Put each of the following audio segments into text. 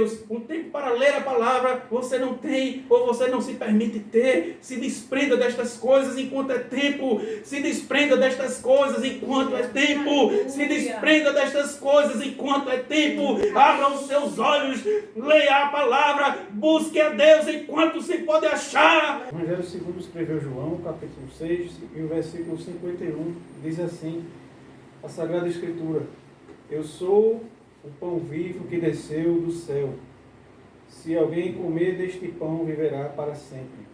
Deus, um tempo para ler a palavra, você não tem, ou você não se permite ter. Se desprenda destas coisas enquanto é tempo. Se desprenda destas coisas enquanto é tempo. Se desprenda destas coisas enquanto é tempo. Abra os seus olhos, leia a palavra, busque a Deus enquanto se pode achar. Evangelho segundo escreveu João, capítulo 6, e o versículo 51, diz assim, a Sagrada Escritura: eu sou o pão vivo que desceu do céu. Se alguém comer deste pão, viverá para sempre.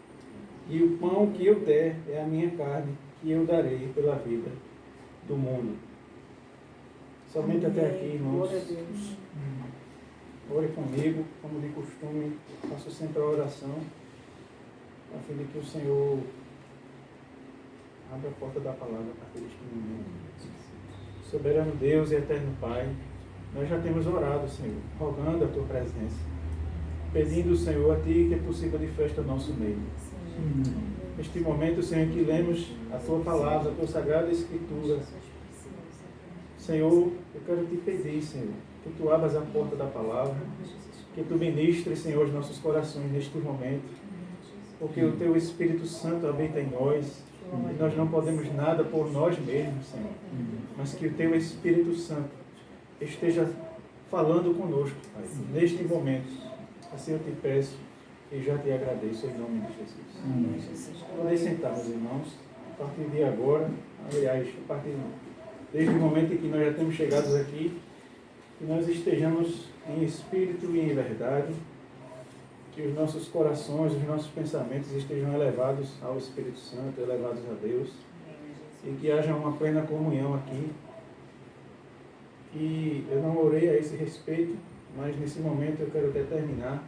E o pão que eu der é a minha carne, que eu darei pela vida do mundo. Somente até aqui, irmãos. Glória a Deus. Ore comigo, como de costume, faço sempre a oração, a fim de que o Senhor abra a porta da palavra a partir deste momento. Soberano Deus e eterno Pai, nós já temos orado, Senhor, rogando a Tua presença, pedindo, Senhor, a Ti que é possível de festa ao nosso meio. Neste momento, Senhor, em que lemos a Tua palavra, a Tua Sagrada Escritura, Senhor, eu quero Te pedir, Senhor, que Tu abras a porta da palavra, que Tu ministres, Senhor, os nossos corações neste momento, porque o Teu Espírito Santo habita em nós, e nós não podemos nada por nós mesmos, Senhor, mas que o Teu Espírito Santo esteja falando conosco, Pai, neste momento. Assim eu te peço e já te agradeço em nome de Jesus. Podem sentar, meus irmãos, a partir de agora, aliás, desde o momento em que nós já temos chegado aqui, que nós estejamos em espírito e em verdade, que os nossos corações, os nossos pensamentos estejam elevados ao Espírito Santo, elevados a Deus, e que haja uma plena comunhão aqui. E eu não orei a esse respeito, mas nesse momento eu quero determinar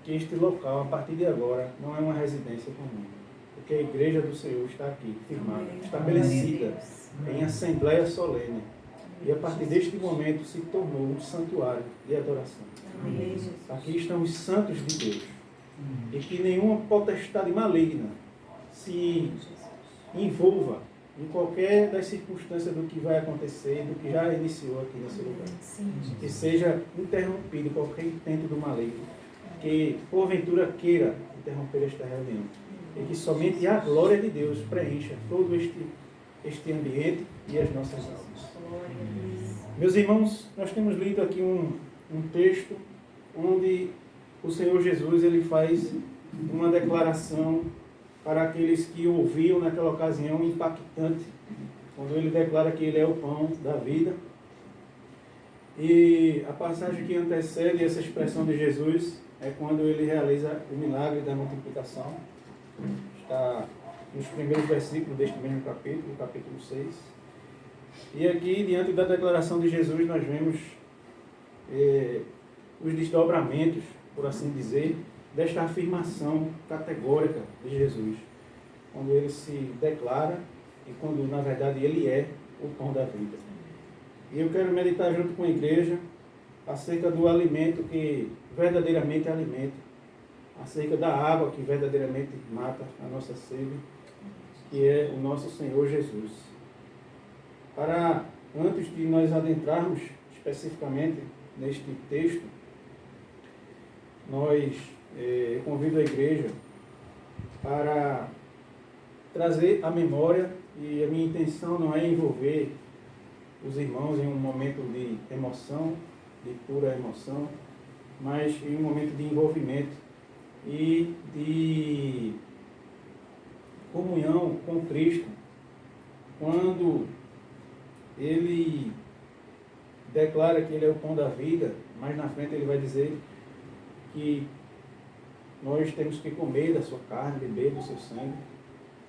que este local, a partir de agora, não é uma residência comum, porque a igreja do Senhor está aqui, firmada, estabelecida em assembleia solene, e a partir deste momento se tornou um santuário de adoração. Aqui estão os santos de Deus, e que nenhuma potestade maligna se envolva em qualquer das circunstâncias do que vai acontecer, do que já iniciou aqui nesse lugar. Que seja interrompido qualquer intento do maligno, que porventura queira interromper esta reunião, e que somente a glória de Deus preencha todo este ambiente e as nossas almas. Meus irmãos, nós temos lido aqui um texto onde o Senhor Jesus ele faz uma declaração para aqueles que ouviam naquela ocasião impactante, quando ele declara que ele é o pão da vida. E a passagem que antecede essa expressão de Jesus é quando ele realiza o milagre da multiplicação. Está nos primeiros versículos deste mesmo capítulo, capítulo 6. E aqui, diante da declaração de Jesus, nós vemos os desdobramentos, por assim dizer, desta afirmação categórica de Jesus, quando ele se declara e quando, na verdade, ele é o pão da vida. E eu quero meditar junto com a igreja acerca do alimento que verdadeiramente alimenta, acerca da água que verdadeiramente mata a nossa sede, que é o nosso Senhor Jesus. Antes de nós adentrarmos especificamente neste texto, eu convido a igreja para trazer a memória, e a minha intenção não é envolver os irmãos em um momento de emoção, de pura emoção, mas em um momento de envolvimento e de comunhão com Cristo, quando ele declara que ele é o pão da vida. Mais na frente ele vai dizer que nós temos que comer da sua carne, beber do seu sangue.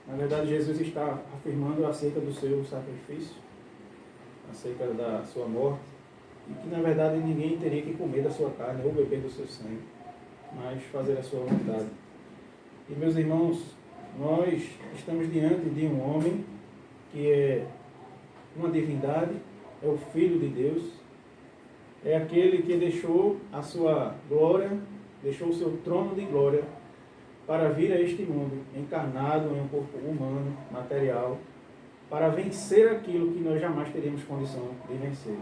Na verdade, Jesus está afirmando acerca do seu sacrifício, acerca da sua morte, e que, na verdade, ninguém teria que comer da sua carne ou beber do seu sangue, mas fazer a sua vontade. E, meus irmãos, nós estamos diante de um homem que é uma divindade, é o Filho de Deus, é aquele que deixou a sua glória, deixou o seu trono de glória para vir a este mundo, encarnado em um corpo humano, material, para vencer aquilo que nós jamais teríamos condição de vencer.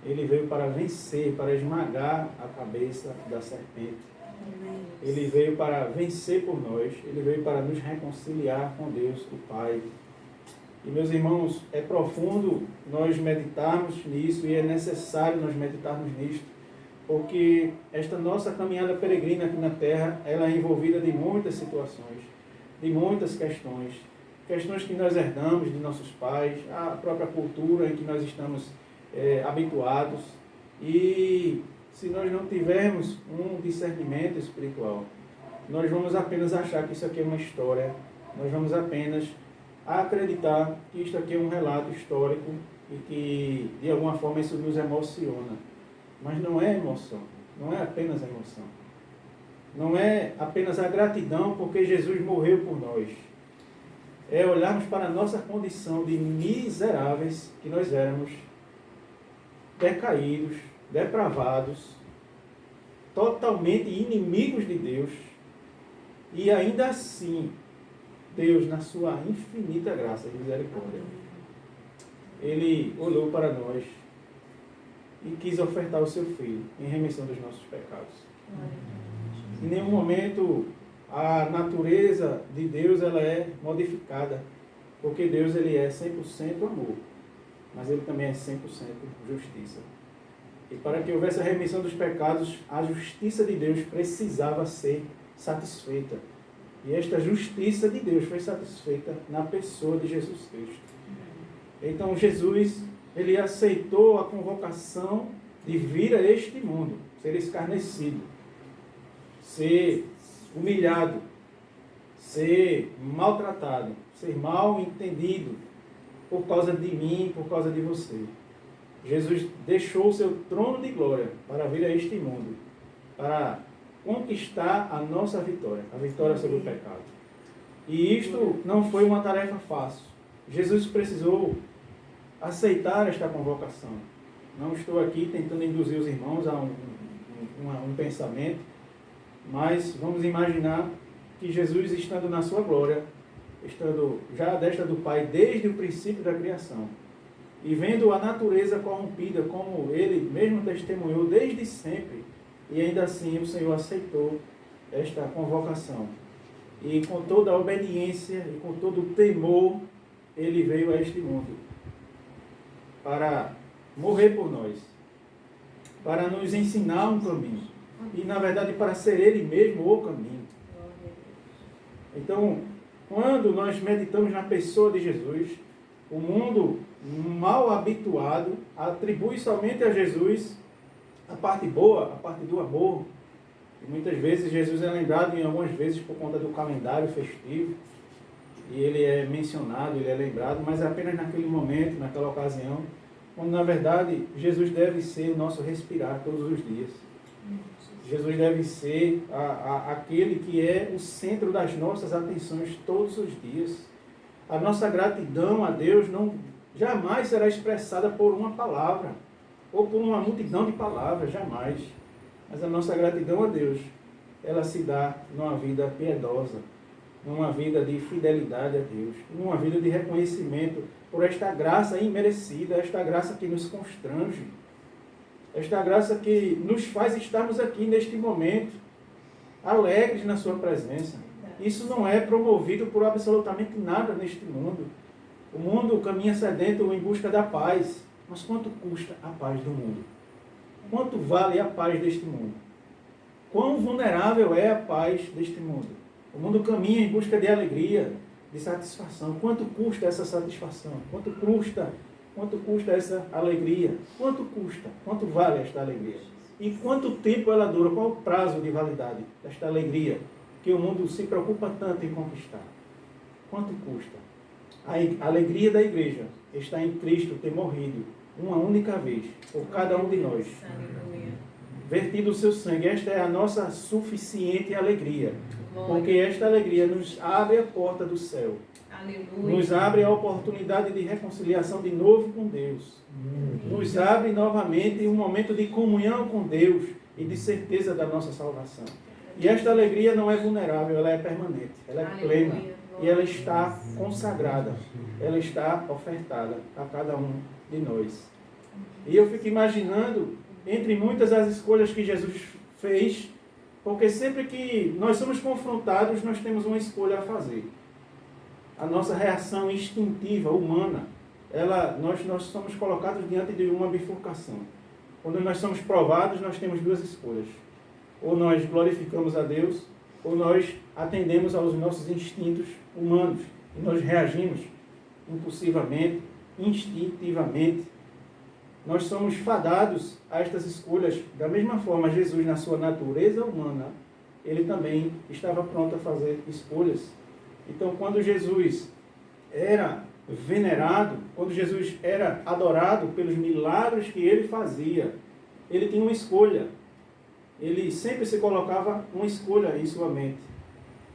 Ele veio para vencer, para esmagar a cabeça da serpente. Ele veio para vencer por nós. Ele veio para nos reconciliar com Deus, o Pai. E, meus irmãos, é profundo nós meditarmos nisso e é necessário nós meditarmos nisto, porque esta nossa caminhada peregrina aqui na Terra, ela é envolvida de muitas situações, de muitas questões. Questões que nós herdamos de nossos pais, a própria cultura em que nós estamos habituados. E se nós não tivermos um discernimento espiritual, nós vamos apenas achar que isso aqui é uma história, nós vamos apenas acreditar que isto aqui é um relato histórico e que de alguma forma isso nos emociona. Mas não é emoção, não é apenas emoção. Não é apenas a gratidão porque Jesus morreu por nós. É olharmos para a nossa condição de miseráveis que nós éramos, decaídos, depravados, totalmente inimigos de Deus, e ainda assim, Deus, na sua infinita graça e misericórdia, Ele olhou para nós e quis ofertar o seu Filho em remissão dos nossos pecados. Em nenhum momento a natureza de Deus ela é modificada, porque Deus ele é 100% amor, mas Ele também é 100% justiça. E para que houvesse a remissão dos pecados, a justiça de Deus precisava ser satisfeita. E esta justiça de Deus foi satisfeita na pessoa de Jesus Cristo. Então Jesus, ele aceitou a convocação de vir a este mundo, ser escarnecido, ser humilhado, ser maltratado, ser mal entendido por causa de mim, por causa de você. Jesus deixou o seu trono de glória para vir a este mundo, para conquistar a nossa vitória, a vitória sobre o pecado. E isto não foi uma tarefa fácil. Jesus precisou aceitar esta convocação. Não estou aqui tentando induzir os irmãos a um pensamento, mas vamos imaginar que Jesus, estando na sua glória, estando já à destra do Pai desde o princípio da criação, e vendo a natureza corrompida, como Ele mesmo testemunhou desde sempre, e ainda assim o Senhor aceitou esta convocação. E com toda a obediência e com todo o temor, Ele veio a este mundo para morrer por nós, para nos ensinar um caminho. E, na verdade, para ser Ele mesmo o caminho. Então, quando nós meditamos na pessoa de Jesus, o mundo mal habituado atribui somente a Jesus a parte boa, a parte do amor. E muitas vezes Jesus é lembrado, em algumas vezes, por conta do calendário festivo. E ele é mencionado, ele é lembrado, mas apenas naquele momento, naquela ocasião, quando na verdade Jesus deve ser o nosso respirar todos os dias. Jesus deve ser aquele que é o centro das nossas atenções todos os dias. A nossa gratidão a Deus jamais será expressada por uma palavra, ou por uma multidão de palavras, jamais. Mas a nossa gratidão a Deus, ela se dá numa vida piedosa, numa vida de fidelidade a Deus, numa vida de reconhecimento por esta graça imerecida, esta graça que nos constrange, esta graça que nos faz estarmos aqui neste momento, alegres na sua presença. Isso não é promovido por absolutamente nada neste mundo. O mundo caminha sedento em busca da paz. Mas quanto custa a paz do mundo? Quanto vale a paz deste mundo? Quão vulnerável é a paz deste mundo? O mundo caminha em busca de alegria, de satisfação. Quanto custa essa satisfação? Quanto custa essa alegria? Quanto custa? Quanto vale esta alegria? E quanto tempo ela dura? Qual o prazo de validade desta alegria que o mundo se preocupa tanto em conquistar? Quanto custa? A alegria da igreja está em Cristo ter morrido uma única vez por cada um de nós. Vertido o seu sangue. Esta é a nossa suficiente alegria. Porque esta alegria nos abre a porta do céu. Aleluia. Nos abre a oportunidade de reconciliação de novo com Deus. Nos abre novamente um momento de comunhão com Deus e de certeza da nossa salvação. E esta alegria não é vulnerável, ela é permanente, ela é plena. E ela está consagrada, ela está ofertada a cada um de nós. E eu fico imaginando, entre muitas as escolhas que Jesus fez, porque sempre que nós somos confrontados, nós temos uma escolha a fazer. A nossa reação instintiva, humana, nós somos colocados diante de uma bifurcação. Quando nós somos provados, nós temos duas escolhas. Ou nós glorificamos a Deus, ou nós atendemos aos nossos instintos humanos. E nós reagimos impulsivamente, instintivamente. Nós somos fadados a estas escolhas. Da mesma forma, Jesus, na sua natureza humana, ele também estava pronto a fazer escolhas. Então, quando Jesus era venerado, quando Jesus era adorado pelos milagres que ele fazia, ele tinha uma escolha. Ele sempre se colocava uma escolha em sua mente.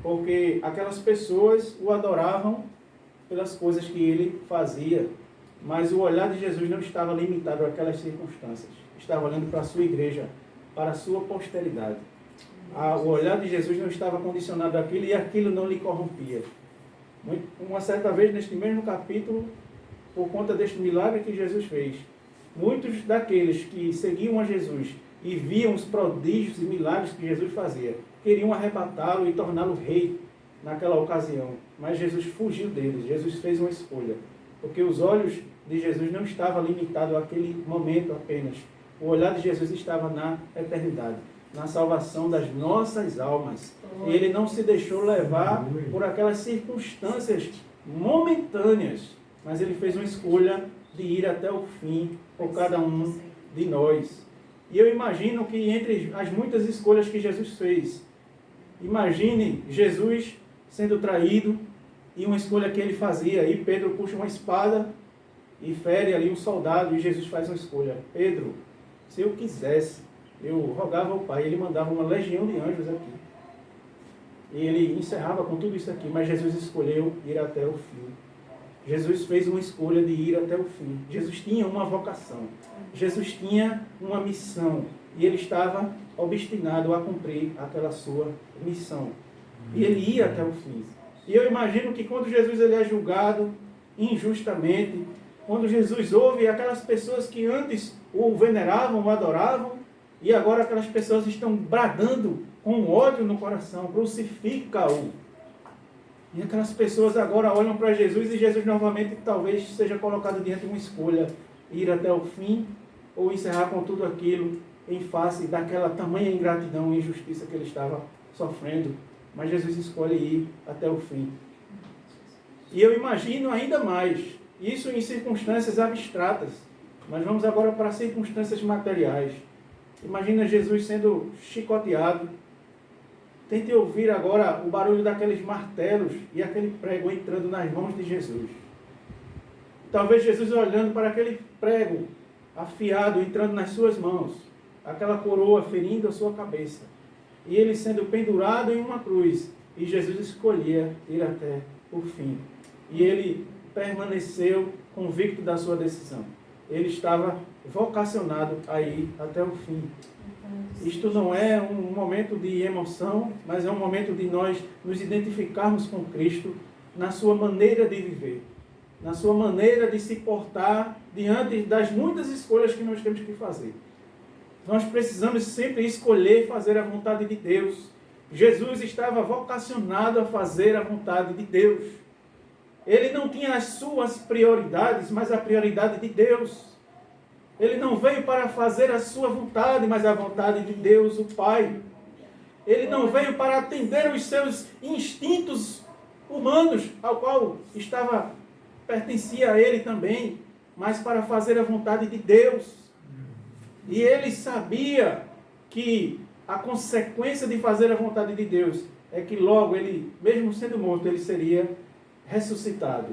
Porque aquelas pessoas o adoravam pelas coisas que ele fazia. Mas o olhar de Jesus não estava limitado àquelas circunstâncias. Estava olhando para a sua igreja, para a sua posteridade. O olhar de Jesus não estava condicionado àquilo e aquilo não lhe corrompia. Uma certa vez, neste mesmo capítulo, por conta deste milagre que Jesus fez, muitos daqueles que seguiam a Jesus e viam os prodígios e milagres que Jesus fazia, queriam arrebatá-lo e torná-lo rei naquela ocasião. Mas Jesus fugiu deles. Jesus fez uma escolha. Porque os olhos de Jesus não estavam limitados àquele momento apenas. O olhar de Jesus estava na eternidade, na salvação das nossas almas. E ele não se deixou levar por aquelas circunstâncias momentâneas, mas ele fez uma escolha de ir até o fim por cada um de nós. E eu imagino que entre as muitas escolhas que Jesus fez, imagine Jesus sendo traído, e uma escolha que ele fazia. E Pedro puxa uma espada e fere ali um soldado, e Jesus faz uma escolha. Pedro, se eu quisesse, eu rogava ao Pai, ele mandava uma legião de anjos aqui. E ele encerrava com tudo isso aqui, mas Jesus escolheu ir até o fim. Jesus fez uma escolha de ir até o fim. Jesus tinha uma vocação. Jesus tinha uma missão. E ele estava obstinado a cumprir aquela sua missão. E ele ia até o fim. E eu imagino que quando Jesus ele é julgado injustamente, quando Jesus ouve aquelas pessoas que antes o veneravam, o adoravam, e agora aquelas pessoas estão bradando com ódio no coração, crucifica-o. E aquelas pessoas agora olham para Jesus e Jesus novamente talvez seja colocado diante de uma escolha, ir até o fim ou encerrar com tudo aquilo em face daquela tamanha ingratidão e injustiça que ele estava sofrendo. Mas Jesus escolhe ir até o fim. E eu imagino ainda mais, isso em circunstâncias abstratas, mas vamos agora para circunstâncias materiais. Imagina Jesus sendo chicoteado. Tente ouvir agora o barulho daqueles martelos e aquele prego entrando nas mãos de Jesus. Talvez Jesus olhando para aquele prego afiado entrando nas suas mãos, aquela coroa ferindo a sua cabeça. E ele sendo pendurado em uma cruz. E Jesus escolhia ir até o fim. E ele permaneceu convicto da sua decisão. Ele estava vocacionado a ir até o fim. Isto não é um momento de emoção, mas é um momento de nós nos identificarmos com Cristo na sua maneira de viver, na sua maneira de se portar diante das muitas escolhas que nós temos que fazer. Nós precisamos sempre escolher fazer a vontade de Deus. Jesus estava vocacionado a fazer a vontade de Deus. Ele não tinha as suas prioridades, mas a prioridade de Deus. Ele não veio para fazer a sua vontade, mas a vontade de Deus, o Pai. Ele não veio para atender os seus instintos humanos, ao qual pertencia a ele também, mas para fazer a vontade de Deus. E ele sabia que a consequência de fazer a vontade de Deus é que logo ele, mesmo sendo morto, ele seria ressuscitado.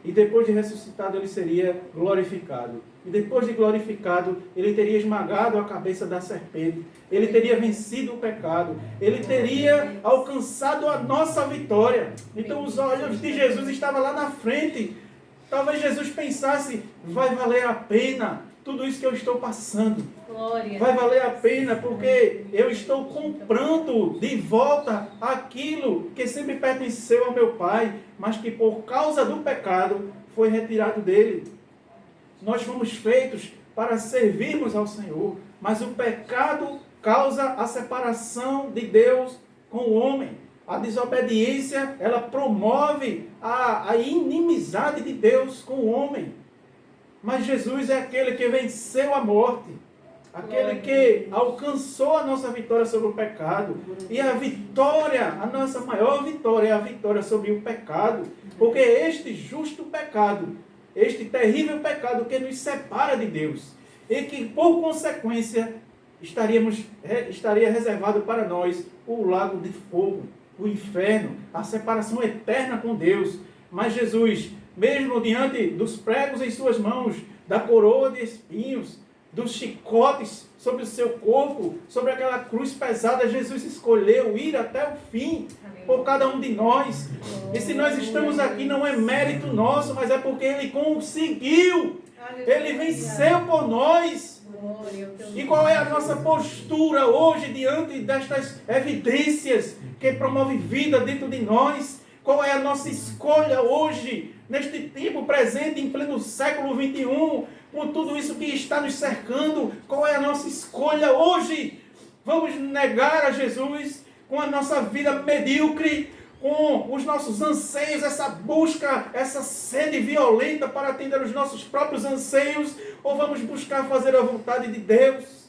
E depois de ressuscitado, ele seria glorificado. E depois de glorificado, ele teria esmagado a cabeça da serpente. Ele teria vencido o pecado. Ele teria alcançado a nossa vitória. Então os olhos de Jesus estavam lá na frente. Talvez Jesus pensasse, vai valer a pena tudo isso que eu estou passando. Glória. Vai valer a pena porque eu estou comprando de volta aquilo que sempre pertenceu ao meu Pai, mas que por causa do pecado foi retirado dele. Nós fomos feitos para servirmos ao Senhor, mas o pecado causa a separação de Deus com o homem. A desobediência, ela promove a inimizade de Deus com o homem. Mas Jesus é aquele que venceu a morte, aquele que alcançou a nossa vitória sobre o pecado. E a vitória, a nossa maior vitória é a vitória sobre o pecado. Porque este justo pecado, este terrível pecado que nos separa de Deus, e que por consequência estaria reservado para nós o lago de fogo, o inferno, a separação eterna com Deus. Mas Jesus, mesmo diante dos pregos em suas mãos, da coroa de espinhos, dos chicotes sobre o seu corpo, sobre aquela cruz pesada, Jesus escolheu ir até o fim por cada um de nós. E se nós estamos aqui, não é mérito nosso, mas é porque Ele conseguiu. Ele venceu por nós. E qual é a nossa postura hoje diante destas evidências que promovem vida dentro de nós? Qual é a nossa escolha hoje, neste tempo presente, em pleno século 21, com tudo isso que está nos cercando? Qual é a nossa escolha hoje? Vamos negar a Jesus com a nossa vida medíocre, com os nossos anseios, essa busca, essa sede violenta para atender os nossos próprios anseios, ou vamos buscar fazer a vontade de Deus?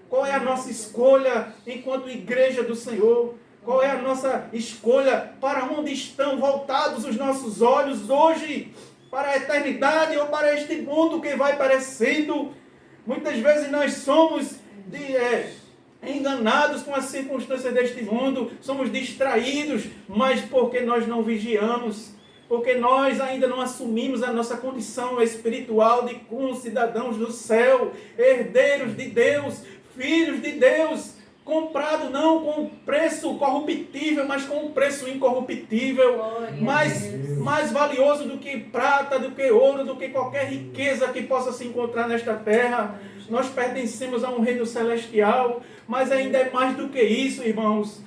Qual é a nossa escolha enquanto igreja do Senhor? Qual é a nossa escolha? Para onde estão voltados os nossos olhos hoje? Para a eternidade ou para este mundo que vai perecendo? Muitas vezes nós somos enganados com as circunstâncias deste mundo, somos distraídos, mas porque nós não vigiamos, porque nós ainda não assumimos a nossa condição espiritual de cidadãos do céu, herdeiros de Deus, filhos de Deus, comprado não com preço corruptível, mas com um preço incorruptível, mais valioso do que prata, do que ouro, do que qualquer riqueza que possa se encontrar nesta terra. Nós pertencemos a um reino celestial, mas ainda é mais do que isso, irmãos.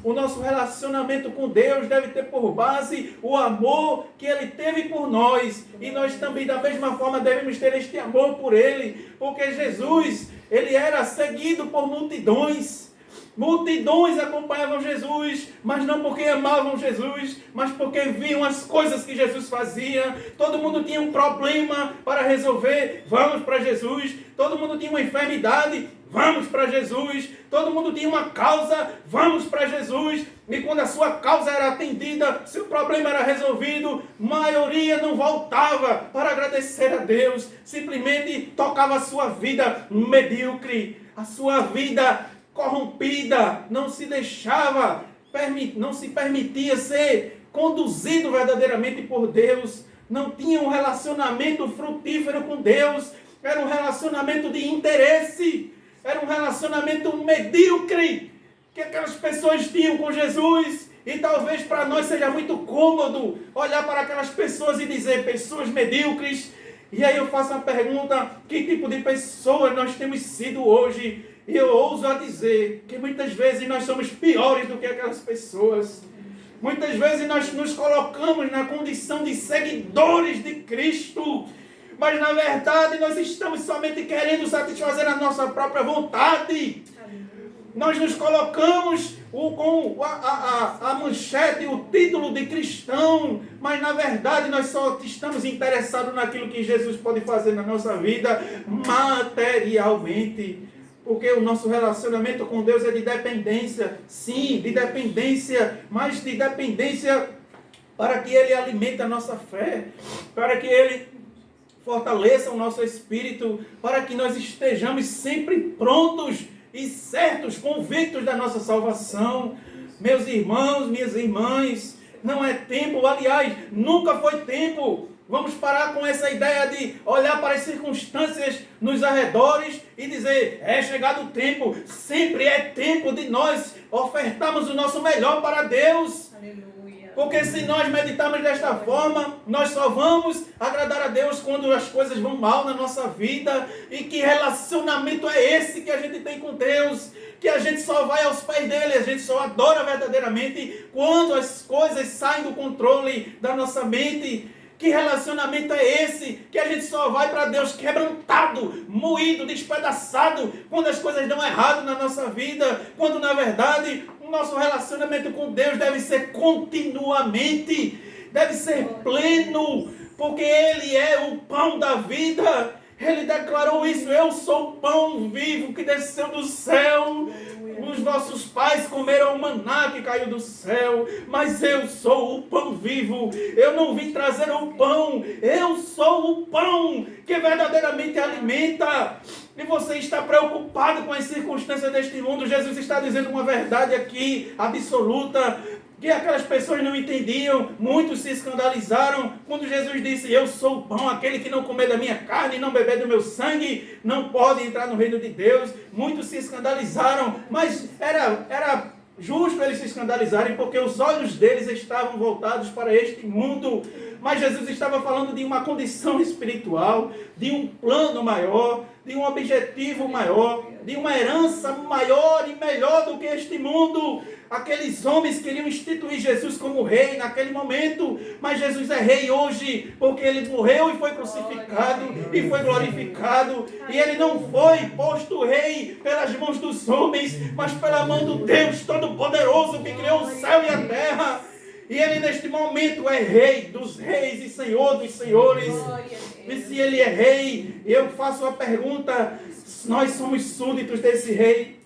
O nosso relacionamento com Deus deve ter por base o amor que Ele teve por nós. E nós também, da mesma forma, devemos ter este amor por Ele. Porque Jesus, Ele era seguido por multidões. Multidões acompanhavam Jesus, mas não porque amavam Jesus, mas porque viam as coisas que Jesus fazia. Todo mundo tinha um problema para resolver, vamos para Jesus. Todo mundo tinha uma enfermidade, vamos para Jesus. Todo mundo tinha uma causa, vamos para Jesus. E quando a sua causa era atendida, se o problema era resolvido, maioria não voltava para agradecer a Deus. Simplesmente tocava a sua vida medíocre, a sua vida corrompida, não se permitia ser conduzido verdadeiramente por Deus, não tinha um relacionamento frutífero com Deus, era um relacionamento de interesse, era um relacionamento medíocre que aquelas pessoas tinham com Jesus. E talvez para nós seja muito cômodo olhar para aquelas pessoas e dizer, pessoas medíocres. E aí eu faço a pergunta, que tipo de pessoas nós temos sido hoje? E eu ouso a dizer que muitas vezes nós somos piores do que aquelas pessoas. Muitas vezes nós nos colocamos na condição de seguidores de Cristo, mas na verdade nós estamos somente querendo satisfazer a nossa própria vontade. Nós nos colocamos com a manchete, o título de cristão, mas na verdade nós só estamos interessados naquilo que Jesus pode fazer na nossa vida materialmente. Porque o nosso relacionamento com Deus é de dependência, sim, de dependência, mas de dependência para que Ele alimente a nossa fé, para que Ele fortaleça o nosso espírito, para que nós estejamos sempre prontos e certos, convictos da nossa salvação. Meus irmãos, minhas irmãs, não é tempo, aliás, nunca foi tempo. Vamos parar com essa ideia de olhar para as circunstâncias nos arredores e dizer, é chegado o tempo. Sempre é tempo de nós ofertarmos o nosso melhor para Deus. Aleluia. Porque se nós meditarmos desta forma, nós só vamos agradar a Deus quando as coisas vão mal na nossa vida. E que relacionamento é esse que a gente tem com Deus? Que a gente só vai aos pés dele, a gente só adora verdadeiramente quando as coisas saem do controle da nossa mente. Que relacionamento é esse? Que a gente só vai para Deus quebrantado, moído, despedaçado, quando as coisas dão errado na nossa vida, quando na verdade o nosso relacionamento com Deus deve ser continuamente, deve ser pleno, porque Ele é o pão da vida. Ele declarou isso: eu sou o pão vivo que desceu do céu. Os vossos pais comeram o maná que caiu do céu, mas eu sou o pão vivo. Eu não vim trazer o pão, eu sou o pão que verdadeiramente alimenta. E você está preocupado com as circunstâncias deste mundo. Jesus está dizendo uma verdade aqui, absoluta, que aquelas pessoas não entendiam. Muitos se escandalizaram quando Jesus disse: eu sou o pão, aquele que não comer da minha carne e não beber do meu sangue não pode entrar no reino de Deus. Muitos se escandalizaram, mas era justo eles se escandalizarem, porque os olhos deles estavam voltados para este mundo. Mas Jesus estava falando de uma condição espiritual, de um plano maior, de um objetivo maior, de uma herança maior e melhor do que este mundo. Aqueles homens queriam instituir Jesus como rei naquele momento, mas Jesus é rei hoje, porque Ele morreu e foi crucificado e foi glorificado, e Ele não foi posto rei pelas mãos dos homens, mas pela mão do Deus Todo-Poderoso que criou o céu e a terra. E Ele neste momento é Rei dos reis e Senhor dos senhores. E se Ele é Rei, eu faço a pergunta: nós somos súditos desse Rei?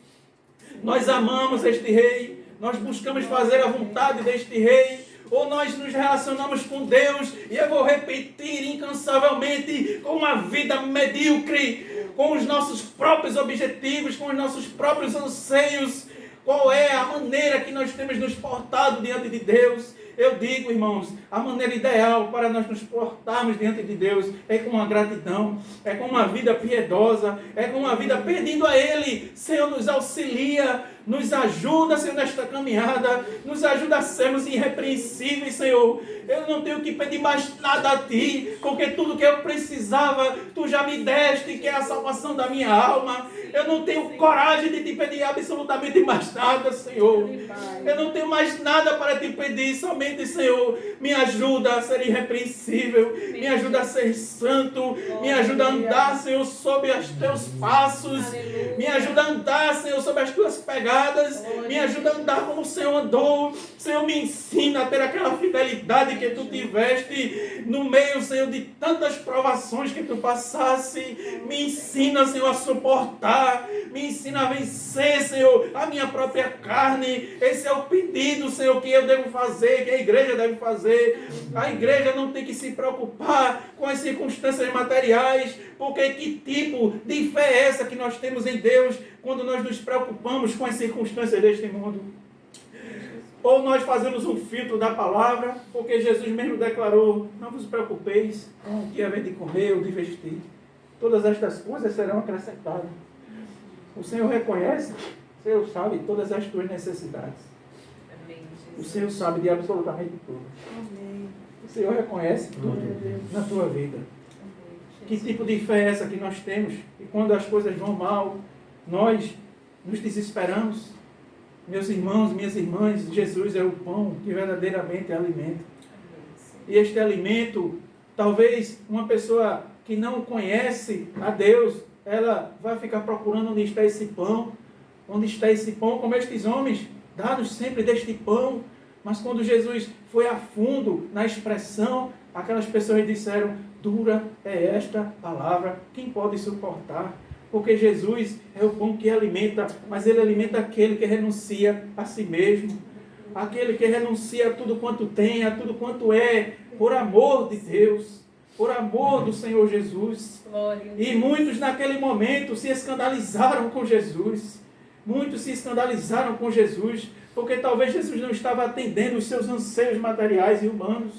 Nós amamos este Rei? Nós buscamos fazer a vontade deste Rei? Ou nós nos relacionamos com Deus, e eu vou repetir incansavelmente, com uma vida medíocre, com os nossos próprios objetivos, com os nossos próprios anseios? Qual é a maneira que nós temos nos portado diante de Deus? Eu digo, irmãos, a maneira ideal para nós nos portarmos diante de Deus é com uma gratidão, é com uma vida piedosa, é com uma vida pedindo a Ele: Senhor, nos auxilia, nos ajuda, Senhor, nesta caminhada, nos ajuda a sermos irrepreensíveis, Senhor. Eu não tenho que pedir mais nada a Ti, porque tudo que eu precisava, Tu já me deste, que é a salvação da minha alma. Eu não tenho coragem de Te pedir absolutamente mais nada, Senhor. Eu não tenho mais nada para Te pedir, somente, Senhor, me ajuda a ser irrepreensível, me ajuda a ser santo, me ajuda a andar, Senhor, sob os Teus passos, me ajuda a andar, Senhor, sob as Tuas pegadas, me ajuda a andar como o Senhor andou. Senhor, me ensina a ter aquela fidelidade que Tu tiveste no meio, Senhor, de tantas provações que Tu passasse. Me ensina, Senhor, a suportar, me ensina a vencer, Senhor, a minha própria carne. Esse é o pedido, Senhor, que eu devo fazer, que a igreja deve fazer. A igreja não tem que se preocupar com as circunstâncias materiais, porque que tipo de fé é essa que nós temos em Deus quando nós nos preocupamos com as circunstâncias deste mundo? Ou nós fazemos um filtro da palavra, porque Jesus mesmo declarou: não vos preocupeis com o que haver de comer ou de vestir, todas estas coisas serão acrescentadas. O Senhor reconhece, o Senhor sabe todas as tuas necessidades. O Senhor sabe de absolutamente tudo. O Senhor reconhece tudo na tua vida. Que tipo de fé é essa que nós temos? E quando as coisas vão mal, nós nos desesperamos. Meus irmãos, minhas irmãs, Jesus é o pão que verdadeiramente alimenta. E este alimento, talvez uma pessoa que não conhece a Deus, ela vai ficar procurando onde está esse pão. Onde está esse pão? Como estes homens, dá-nos sempre deste pão. Mas quando Jesus foi a fundo na expressão, aquelas pessoas disseram: dura é esta palavra, quem pode suportar? Porque Jesus é o pão que alimenta, mas Ele alimenta aquele que renuncia a si mesmo, aquele que renuncia a tudo quanto tem, a tudo quanto é, por amor de Deus, por amor do Senhor Jesus. E muitos naquele momento se escandalizaram com Jesus, muitos se escandalizaram com Jesus, porque talvez Jesus não estava atendendo os seus anseios materiais e humanos,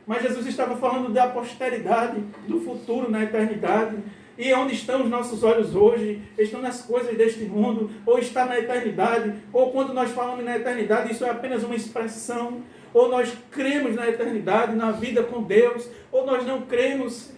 mas Jesus estava falando da posteridade, do futuro na eternidade. E onde estão os nossos olhos hoje? Estão nas coisas deste mundo? Ou está na eternidade? Ou quando nós falamos na eternidade, isso é apenas uma expressão? Ou nós cremos na eternidade, na vida com Deus? Ou nós não cremos?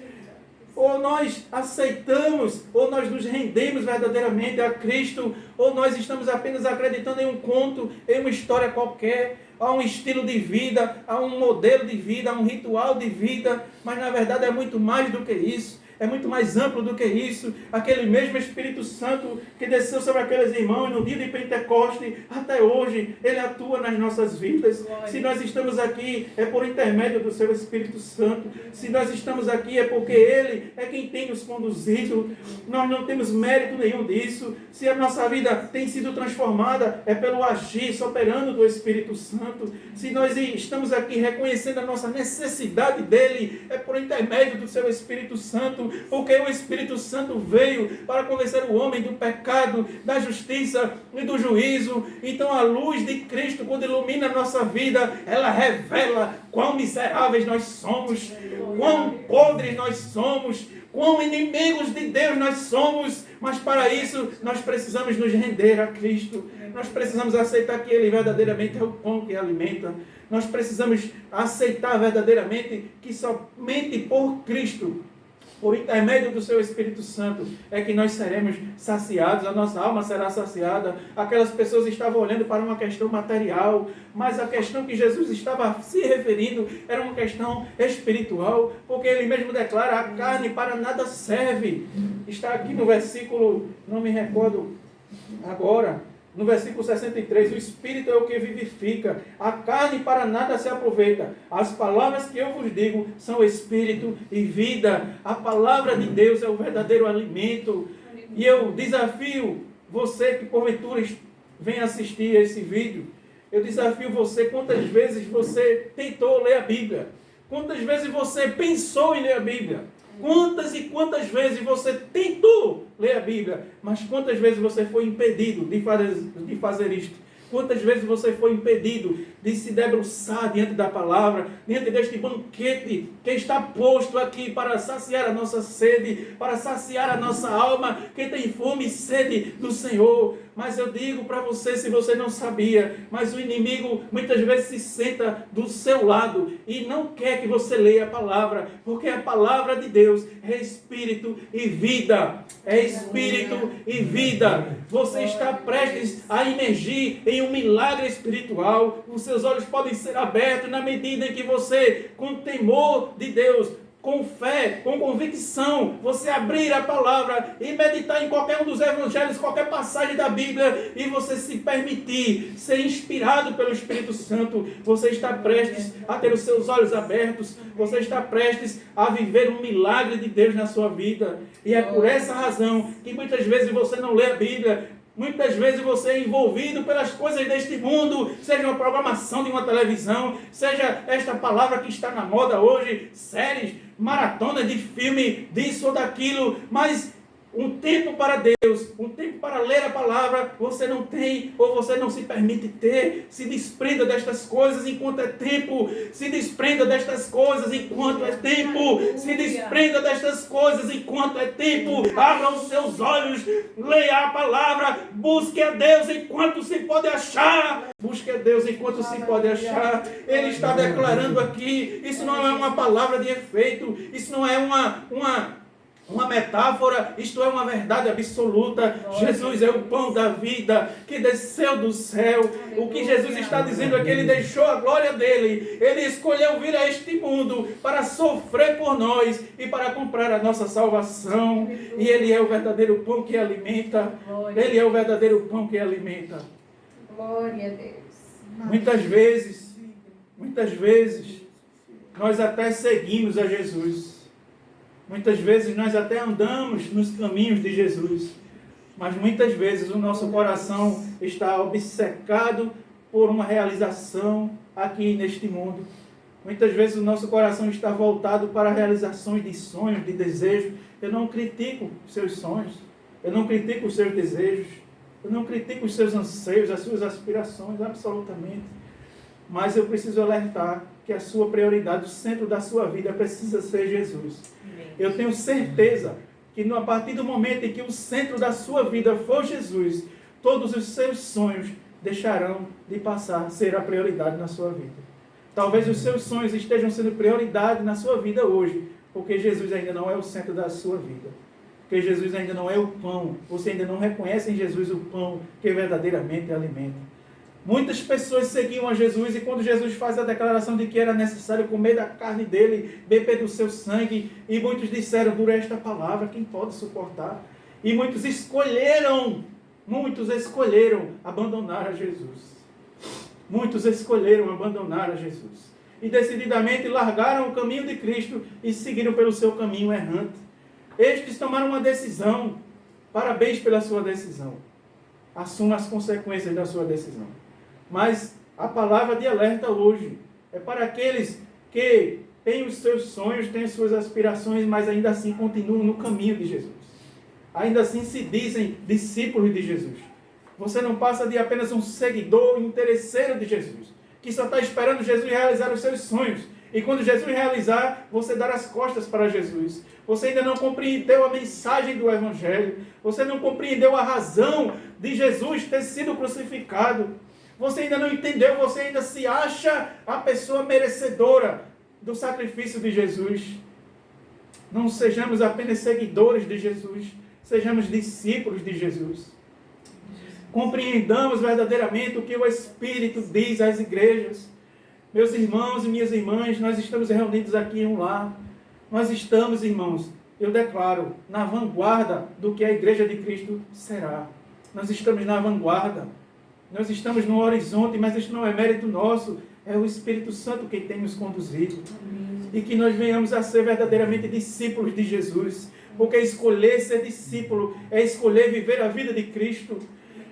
Ou nós aceitamos, ou nós nos rendemos verdadeiramente a Cristo, ou nós estamos apenas acreditando em um conto, em uma história qualquer, a um estilo de vida, a um modelo de vida, a um ritual de vida, mas na verdade é muito mais do que isso. É muito mais amplo do que isso. Aquele mesmo Espírito Santo que desceu sobre aqueles irmãos no dia de Pentecoste, até hoje, ele atua nas nossas vidas. Se nós estamos aqui, é por intermédio do seu Espírito Santo. Se nós estamos aqui, é porque ele é quem tem nos conduzido. Nós não temos mérito nenhum disso. Se a nossa vida tem sido transformada, é pelo agir soberano do Espírito Santo. Se nós estamos aqui reconhecendo a nossa necessidade dele, é por intermédio do seu Espírito Santo. Porque o Espírito Santo veio para convencer o homem do pecado, da justiça e do juízo. Então a luz de Cristo, quando ilumina a nossa vida, ela revela quão miseráveis nós somos, quão podres nós somos, quão inimigos de Deus nós somos. Mas para isso nós precisamos nos render a Cristo. Nós precisamos aceitar que Ele verdadeiramente é o pão que alimenta. Nós precisamos aceitar verdadeiramente que somente por Cristo, por intermédio do seu Espírito Santo, é que nós seremos saciados, a nossa alma será saciada. Aquelas pessoas estavam olhando para uma questão material, mas a questão que Jesus estava se referindo era uma questão espiritual, porque ele mesmo declara: a carne para nada serve. Está aqui no versículo, não me recordo agora, no versículo 63, o Espírito é o que vivifica, a carne para nada se aproveita. As palavras que eu vos digo são Espírito e vida. A palavra de Deus é o verdadeiro alimento. E eu desafio você que porventura vem assistir esse vídeo, eu desafio você, quantas vezes você tentou ler a Bíblia? Quantas vezes você pensou em ler a Bíblia? Quantas e quantas vezes você tentou ler a Bíblia, mas quantas vezes você foi impedido de fazer isto? Quantas vezes você foi impedido de se debruçar diante da palavra, diante deste banquete que está posto aqui para saciar a nossa sede, para saciar a nossa alma, que tem fome e sede do Senhor. Mas eu digo para você, se você não sabia, mas o inimigo muitas vezes se senta do seu lado e não quer que você leia a palavra, porque a palavra de Deus é Espírito e vida. É Espírito e vida. Você está prestes a imergir em um milagre espiritual. Os seus olhos podem ser abertos na medida em que você, com temor de Deus, com fé, com convicção, você abrir a palavra e meditar em qualquer um dos evangelhos, qualquer passagem da Bíblia, e você se permitir ser inspirado pelo Espírito Santo, você está prestes a ter os seus olhos abertos, você está prestes a viver um milagre de Deus na sua vida. E é por essa razão que muitas vezes você não lê a Bíblia. Muitas vezes você é envolvido pelas coisas deste mundo, seja uma programação de uma televisão, seja esta palavra que está na moda hoje, séries, maratonas de filme, disso ou daquilo, mas um tempo para Deus, um tempo para ler a palavra, você não tem, ou você não se permite ter. Se desprenda destas coisas enquanto é tempo, se desprenda destas coisas enquanto é tempo, se desprenda destas coisas enquanto é tempo. Abra os seus olhos, leia a palavra, busque a Deus enquanto se pode achar. Busque a Deus enquanto se pode achar. Ele está declarando aqui, isso não é uma palavra de efeito, isso não é uma metáfora, isto é uma verdade absoluta. Jesus é o pão da vida que desceu do céu. O que Jesus está dizendo é que Ele deixou a glória dele, Ele escolheu vir a este mundo para sofrer por nós e para comprar a nossa salvação. E Ele é o verdadeiro pão que alimenta. Ele é o verdadeiro pão que alimenta. Glória a Deus. Muitas vezes nós até seguimos a Jesus. Muitas vezes nós até andamos nos caminhos de Jesus, mas muitas vezes o nosso coração está obcecado por uma realização aqui neste mundo. Muitas vezes o nosso coração está voltado para realizações de sonhos, de desejos. Eu não critico os seus sonhos, eu não critico os seus desejos, eu não critico os seus anseios, as suas aspirações, absolutamente. Mas eu preciso alertar que a sua prioridade, o centro da sua vida precisa ser Jesus. Eu tenho certeza que a partir do momento em que o centro da sua vida for Jesus, todos os seus sonhos deixarão de passar a ser a prioridade na sua vida. Talvez os seus sonhos estejam sendo prioridade na sua vida hoje, Porque Jesus ainda não é o centro da sua vida. Porque Jesus ainda não é o pão. Você ainda não reconhece em Jesus o pão que verdadeiramente alimenta. Muitas pessoas seguiam a Jesus e quando Jesus faz a declaração de que era necessário comer da carne dele, beber do seu sangue, e muitos disseram, dura esta palavra, quem pode suportar? E muitos escolheram abandonar a Jesus. Muitos escolheram abandonar a Jesus. E decididamente largaram o caminho de Cristo e seguiram pelo seu caminho errante. Estes tomaram uma decisão. Parabéns pela sua decisão. Assuma as consequências da sua decisão. Mas a palavra de alerta hoje é para aqueles que têm os seus sonhos, têm as suas aspirações, mas ainda assim continuam no caminho de Jesus. Ainda assim se dizem discípulos de Jesus. Você não passa de apenas um seguidor interesseiro de Jesus, que só está esperando Jesus realizar os seus sonhos. E quando Jesus realizar, você dar as costas para Jesus. Você ainda não compreendeu a mensagem do Evangelho. Você não compreendeu a razão de Jesus ter sido crucificado. Você ainda não entendeu, você ainda se acha a pessoa merecedora do sacrifício de Jesus. Não sejamos apenas seguidores de Jesus, sejamos discípulos de Jesus. Compreendamos verdadeiramente o que o Espírito diz às igrejas. Meus irmãos e minhas irmãs, nós estamos reunidos aqui em um lar. Nós estamos, irmãos, eu declaro, na vanguarda do que a Igreja de Cristo será. Nós estamos na vanguarda. Nós estamos no horizonte, mas isso não é mérito nosso. É o Espírito Santo quem tem nos conduzido. Amém. E que nós venhamos a ser verdadeiramente discípulos de Jesus. Porque escolher ser discípulo é escolher viver a vida de Cristo.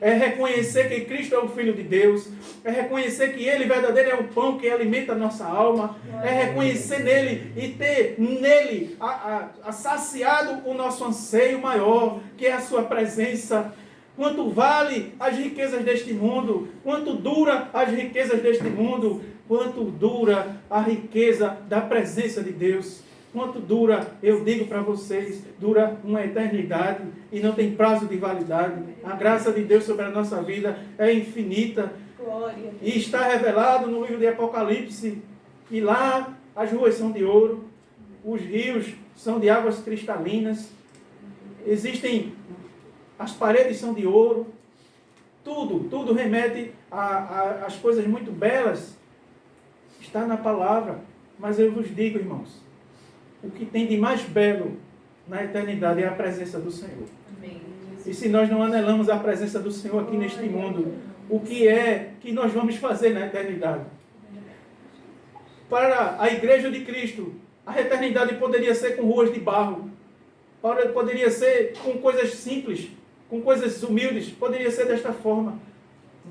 É reconhecer que Cristo é o Filho de Deus. É reconhecer que Ele verdadeiro é o pão que alimenta a nossa alma. É reconhecer nele e ter nele a saciado o nosso anseio maior, que é a sua presença. Quanto vale as riquezas deste mundo? Quanto dura as riquezas deste mundo? Quanto dura a riqueza da presença de Deus? Quanto dura, eu digo para vocês, dura uma eternidade e não tem prazo de validade. A graça de Deus sobre a nossa vida é infinita. Glória. E está revelado no livro de Apocalipse. E lá as ruas são de ouro, os rios são de águas cristalinas, as paredes são de ouro. Tudo remete às coisas muito belas. Está na palavra. Mas eu vos digo, irmãos, o que tem de mais belo na eternidade é a presença do Senhor. Amém. E se nós não anelamos a presença do Senhor aqui neste mundo, o que é que nós vamos fazer na eternidade? Para a Igreja de Cristo, a eternidade poderia ser com ruas de barro, poderia ser com coisas simples, com coisas humildes, poderia ser desta forma,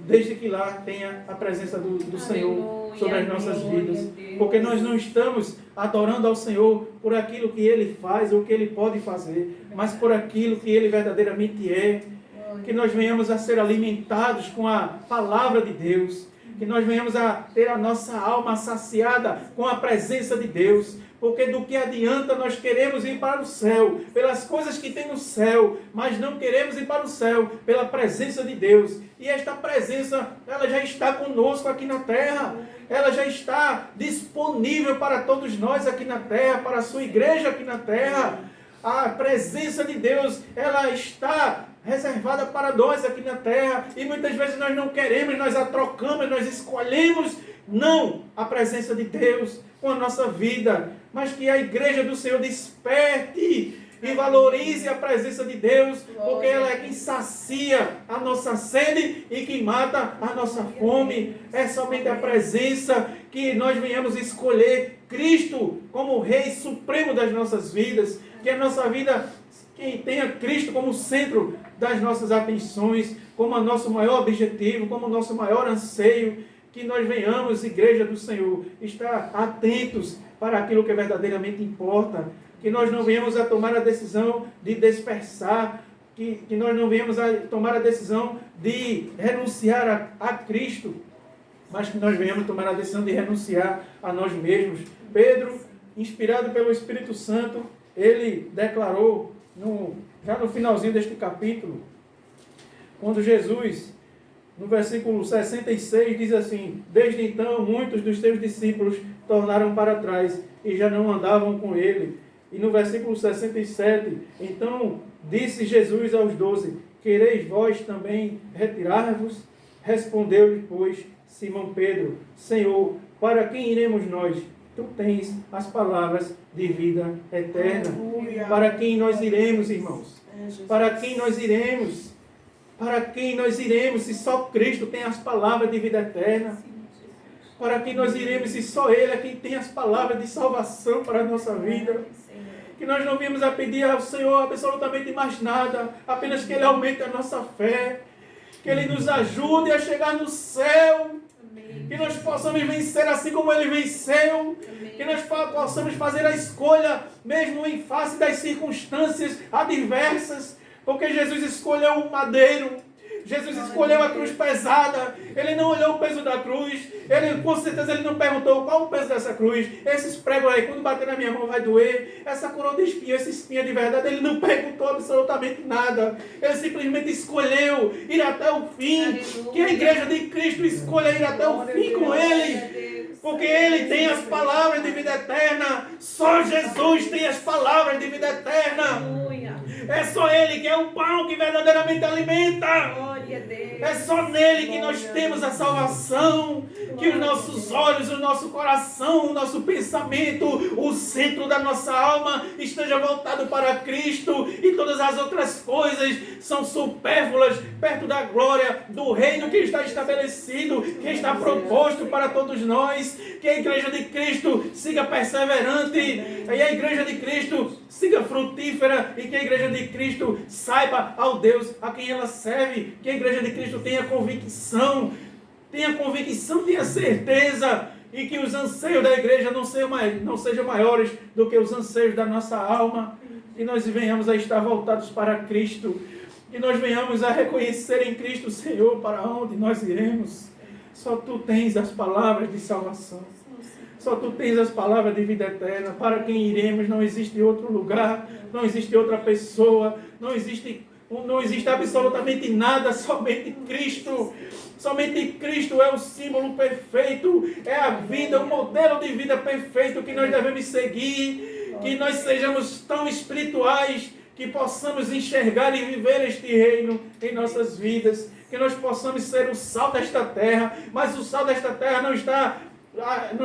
desde que lá tenha a presença do Senhor sobre as nossas vidas. Porque nós não estamos adorando ao Senhor por aquilo que Ele faz ou que Ele pode fazer, mas por aquilo que Ele verdadeiramente é. Que nós venhamos a ser alimentados com a palavra de Deus, que nós venhamos a ter a nossa alma saciada com a presença de Deus. Porque do que adianta nós queremos ir para o céu, pelas coisas que tem no céu, mas não queremos ir para o céu pela presença de Deus. E esta presença, ela já está conosco aqui na terra. Ela já está disponível para todos nós aqui na terra, para a sua igreja aqui na terra. A presença de Deus, ela está reservada para nós aqui na terra. E muitas vezes nós não queremos, nós a trocamos, nós escolhemos não a presença de Deus com a nossa vida, mas que a igreja do Senhor desperte e valorize a presença de Deus, porque ela é quem sacia a nossa sede e que mata a nossa fome. É somente a presença que nós venhamos escolher Cristo como o Rei Supremo das nossas vidas, que a nossa vida que tenha Cristo como centro das nossas atenções, como o nosso maior objetivo, como o nosso maior anseio. Que nós venhamos, igreja do Senhor, estar atentos para aquilo que verdadeiramente importa. Que nós não venhamos a tomar a decisão de dispersar, que nós não venhamos a tomar a decisão de renunciar a Cristo, mas que nós venhamos tomar a decisão de renunciar a nós mesmos. Pedro, inspirado pelo Espírito Santo, ele declarou, já no finalzinho deste capítulo, quando Jesus, no versículo 66, diz assim: desde então muitos dos seus discípulos tornaram para trás e já não andavam com ele. E no versículo 67, então disse Jesus aos 12, quereis vós também retirar-vos? Respondeu-lhe, pois, Simão Pedro, Senhor, para quem iremos nós? Tu tens as palavras de vida eterna. Aleluia. Para quem nós iremos, irmãos? Para quem nós iremos? Para quem nós iremos se só Cristo tem as palavras de vida eterna? Para quem nós iremos se só Ele é quem tem as palavras de salvação para a nossa vida? Que nós não viemos a pedir ao Senhor absolutamente mais nada, apenas que Ele aumente a nossa fé, que Ele nos ajude a chegar no céu, que nós possamos vencer assim como Ele venceu, que nós possamos fazer a escolha, mesmo em face das circunstâncias adversas, porque Jesus escolheu o madeiro, Jesus escolheu a cruz pesada, Ele não olhou o peso da cruz, Ele, com certeza Ele não perguntou qual o peso dessa cruz, esses pregos aí, quando bater na minha mão vai doer, essa coroa de espinho, essa espinha de verdade, Ele não perguntou absolutamente nada, Ele simplesmente escolheu ir até o fim, aleluia. Que a igreja de Cristo escolha ir até o fim com Ele, porque Ele tem as palavras de vida eterna, só Jesus tem as palavras de vida eterna. É só Ele que é o pão que verdadeiramente alimenta. É só nele que nós temos a salvação. Que os nossos olhos, o nosso coração, o nosso pensamento, o centro da nossa alma esteja voltado para Cristo. E todas as outras coisas são supérfluas perto da glória do reino que está estabelecido, que está proposto para todos nós. Que a igreja de Cristo siga perseverante. E a igreja de Cristo siga frutífera. E que a igreja de Cristo saiba ao Deus a quem ela serve. Que a igreja de Cristo tenha convicção, tenha certeza, e que os anseios da igreja não sejam maiores do que os anseios da nossa alma. Que nós venhamos a estar voltados para Cristo, que nós venhamos a reconhecer em Cristo, Senhor, para onde nós iremos. Só Tu tens as palavras de salvação. Só Tu tens as palavras de vida eterna. Para quem iremos, não existe outro lugar, não existe outra pessoa, não existe absolutamente nada, somente Cristo. Somente Cristo é o símbolo perfeito, é a vida, o modelo de vida perfeito que nós devemos seguir. Que nós sejamos tão espirituais que possamos enxergar e viver este reino em nossas vidas. Que nós possamos ser o sal desta terra, mas o sal desta terra não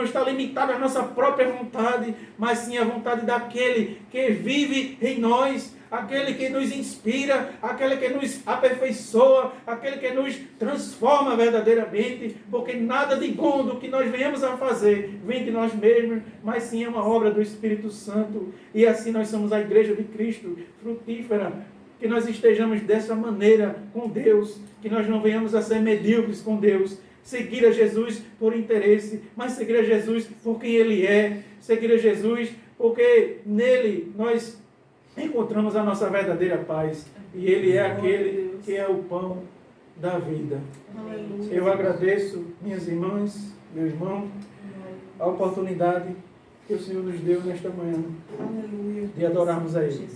está limitado à nossa própria vontade, mas sim à vontade daquele que vive em nós, aquele que nos inspira, aquele que nos aperfeiçoa, aquele que nos transforma verdadeiramente, porque nada de bom do que nós venhamos a fazer vem de nós mesmos, mas sim é uma obra do Espírito Santo. E assim nós somos a igreja de Cristo, frutífera. Que nós estejamos dessa maneira com Deus, que nós não venhamos a ser medíocres com Deus, seguir a Jesus por interesse, mas seguir a Jesus por quem Ele é, seguir a Jesus porque nele nós encontramos a nossa verdadeira paz, e Ele é aquele que é o pão da vida. Aleluia. Eu agradeço, minhas irmãs, meu irmão, a oportunidade que o Senhor nos deu nesta manhã, aleluia, de adorarmos a Ele.